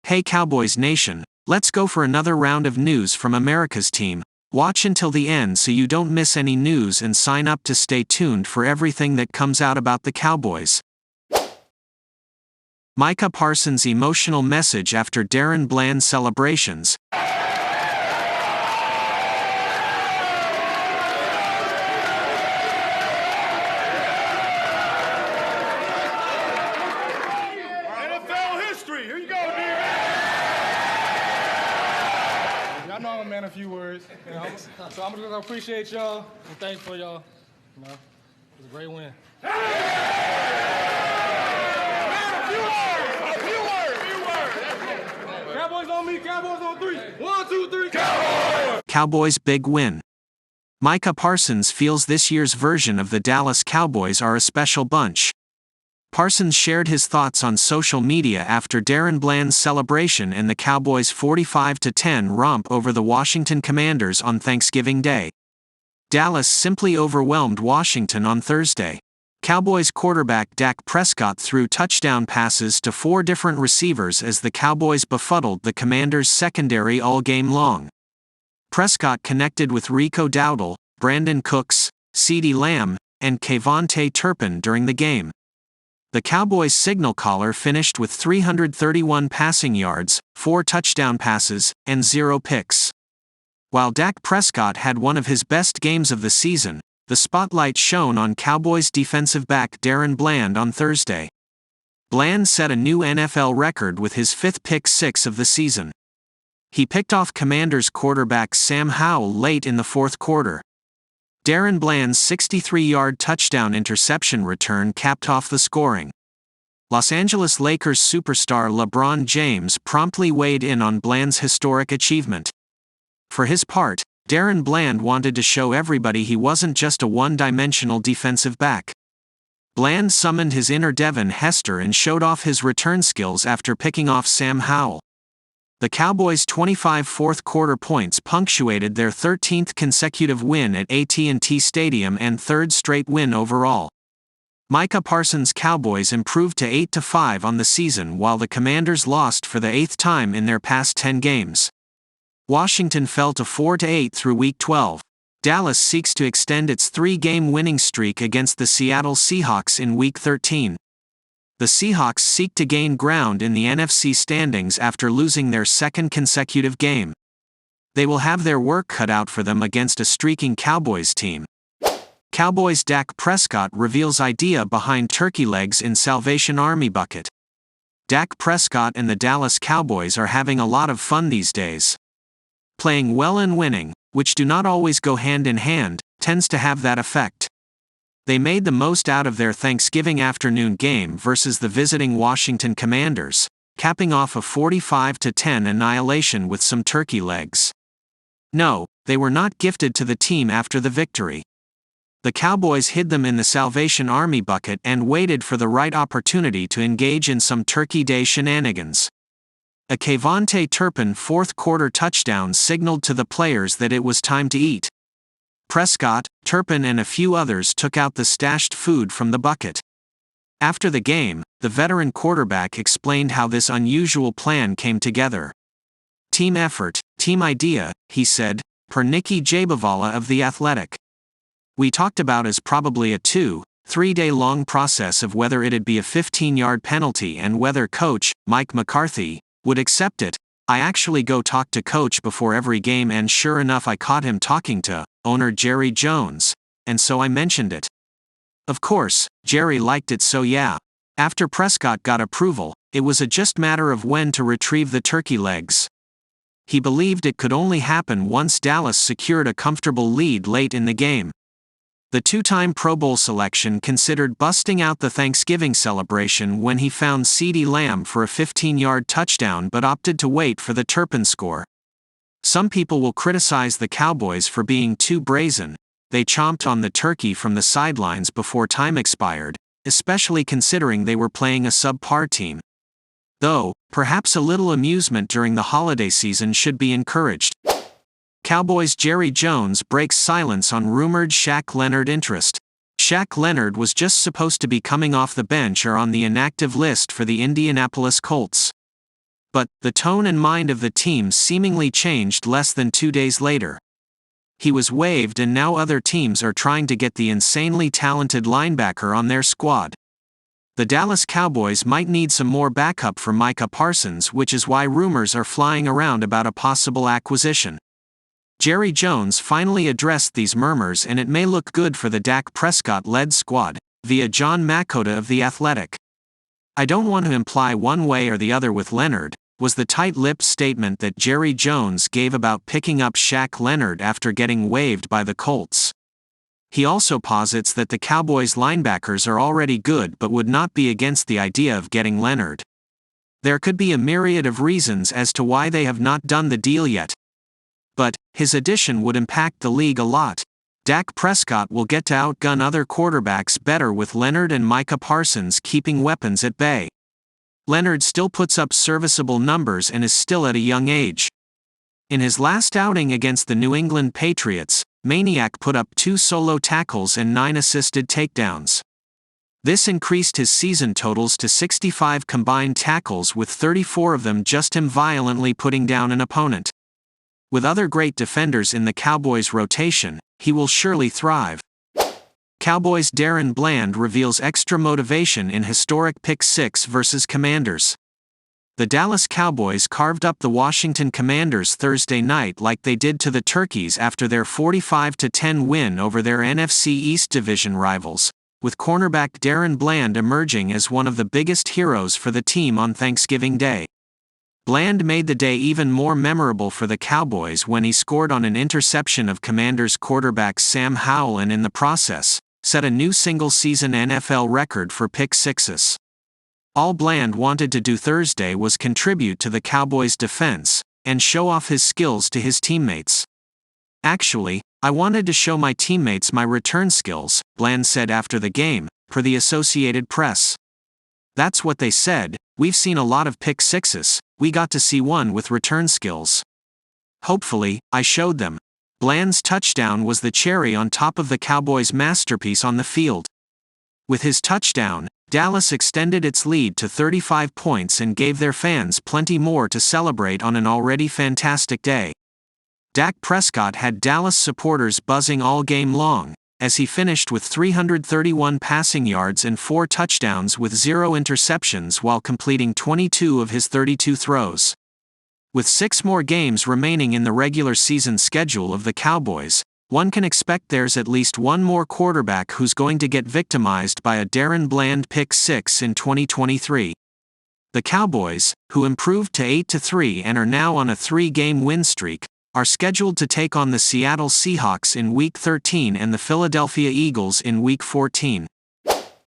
Hey Cowboys Nation, let's go for another round of news from America's team. Watch until the end so you don't miss any news and sign up to stay tuned for everything that comes out about the Cowboys. Micah Parsons' emotional message after Darren Bland's celebrations. I know I'm a man of few words, so I'm just gonna appreciate y'all and thanks for y'all. It was a great win. Man, a few words. Cowboys on me, Cowboys on three. 1, 2, 3. Cowboys! Cowboys' big win. Micah Parsons feels this year's version of the Dallas Cowboys are a special bunch. Parsons shared his thoughts on social media after Darren Bland's celebration and the Cowboys' 45-10 romp over the Washington Commanders on Thanksgiving Day. Dallas simply overwhelmed Washington on Thursday. Cowboys quarterback Dak Prescott threw touchdown passes to 4 different receivers as the Cowboys befuddled the Commanders' secondary all game long. Prescott connected with Rico Dowdle, Brandon Cooks, CeeDee Lamb, and Kevontae Turpin during the game. The Cowboys' signal caller finished with 331 passing yards, 4 touchdown passes, and 0 picks. While Dak Prescott had one of his best games of the season, the spotlight shone on Cowboys defensive back Darren Bland on Thursday. Bland set a new NFL record with his 5th pick 6 of the season. He picked off Commanders quarterback Sam Howell late in the 4th quarter. Darren Bland's 63-yard touchdown interception return capped off the scoring. Los Angeles Lakers superstar LeBron James promptly weighed in on Bland's historic achievement. For his part, Darren Bland wanted to show everybody he wasn't just a one-dimensional defensive back. Bland summoned his inner Devin Hester and showed off his return skills after picking off Sam Howell. The Cowboys' 25 fourth-quarter points punctuated their 13th consecutive win at AT&T Stadium and 3rd straight win overall. Micah Parsons' Cowboys improved to 8-5 on the season while the Commanders lost for the 8th time in their past 10 games. Washington fell to 4-8 through Week 12. Dallas seeks to extend its 3-game winning streak against the Seattle Seahawks in Week 13. The Seahawks seek to gain ground in the NFC standings after losing their 2nd consecutive game. They will have their work cut out for them against a streaking Cowboys team. Cowboys' Dak Prescott reveals idea behind turkey legs in Salvation Army bucket. Dak Prescott and the Dallas Cowboys are having a lot of fun these days. Playing well and winning, which do not always go hand in hand, tends to have that effect. They made the most out of their Thanksgiving afternoon game versus the visiting Washington Commanders, capping off a 45-10 annihilation with some turkey legs. No, they were not gifted to the team after the victory. The Cowboys hid them in the Salvation Army bucket and waited for the right opportunity to engage in some Turkey Day shenanigans. A Kevontae Turpin 4th-quarter touchdown signaled to the players that it was time to eat. Prescott, Turpin and a few others took out the stashed food from the bucket. After the game, the veteran quarterback explained how this unusual plan came together. Team effort, team idea, he said, per Nikki Jabavala of The Athletic. We talked about as probably a 2-3 day long process of whether it'd be a 15-yard penalty and whether Coach, Mike McCarthy, would accept it. I actually go talk to Coach before every game and sure enough I caught him talking to owner Jerry Jones, and so I mentioned it. Of course, Jerry liked it so yeah. After Prescott got approval, it was a just matter of when to retrieve the turkey legs. He believed it could only happen once Dallas secured a comfortable lead late in the game. The 2-time Pro Bowl selection considered busting out the Thanksgiving celebration when he found CeeDee Lamb for a 15-yard touchdown but opted to wait for the Turpin score. Some people will criticize the Cowboys for being too brazen. They chomped on the turkey from the sidelines before time expired, especially considering they were playing a subpar team. Though, perhaps a little amusement during the holiday season should be encouraged. Cowboys' Jerry Jones breaks silence on rumored Shaq Leonard interest. Shaq Leonard was just supposed to be coming off the bench or on the inactive list for the Indianapolis Colts. But, the tone and mind of the team seemingly changed less than 2 days later. He was waived and now other teams are trying to get the insanely talented linebacker on their squad. The Dallas Cowboys might need some more backup for Micah Parsons, which is why rumors are flying around about a possible acquisition. Jerry Jones finally addressed these murmurs, and it may look good for the Dak Prescott-led squad, via John Makota of The Athletic. "I don't want to imply one way or the other with Leonard," was the tight-lipped statement that Jerry Jones gave about picking up Shaq Leonard after getting waived by the Colts. He also posits that the Cowboys linebackers are already good but would not be against the idea of getting Leonard. There could be a myriad of reasons as to why they have not done the deal yet. But, his addition would impact the league a lot. Dak Prescott will get to outgun other quarterbacks better with Leonard and Micah Parsons keeping weapons at bay. Leonard still puts up serviceable numbers and is still at a young age. In his last outing against the New England Patriots, Maniac put up 2 solo tackles and 9 assisted takedowns. This increased his season totals to 65 combined tackles, with 34 of them just him violently putting down an opponent. With other great defenders in the Cowboys' rotation, he will surely thrive. Cowboys' Darren Bland reveals extra motivation in historic pick 6 versus Commanders. The Dallas Cowboys carved up the Washington Commanders Thursday night like they did to the Turkeys after their 45-10 win over their NFC East division rivals, with cornerback Darren Bland emerging as one of the biggest heroes for the team on Thanksgiving Day. Bland made the day even more memorable for the Cowboys when he scored on an interception of Commanders quarterback Sam Howell and in the process, set a new single-season NFL record for pick sixes. All Bland wanted to do Thursday was contribute to the Cowboys' defense, and show off his skills to his teammates. "Actually, I wanted to show my teammates my return skills," Bland said after the game, per the Associated Press. "That's what they said, we've seen a lot of pick sixes, we got to see one with return skills. Hopefully, I showed them." Bland's touchdown was the cherry on top of the Cowboys' masterpiece on the field. With his touchdown, Dallas extended its lead to 35 points and gave their fans plenty more to celebrate on an already fantastic day. Dak Prescott had Dallas supporters buzzing all game long, as he finished with 331 passing yards and 4 touchdowns with 0 interceptions while completing 22 of his 32 throws. With 6 more games remaining in the regular season schedule of the Cowboys, one can expect there's at least one more quarterback who's going to get victimized by a Darren Bland pick 6 in 2023. The Cowboys, who improved to 8-3 and are now on a 3-game win streak, are scheduled to take on the Seattle Seahawks in Week 13 and the Philadelphia Eagles in Week 14.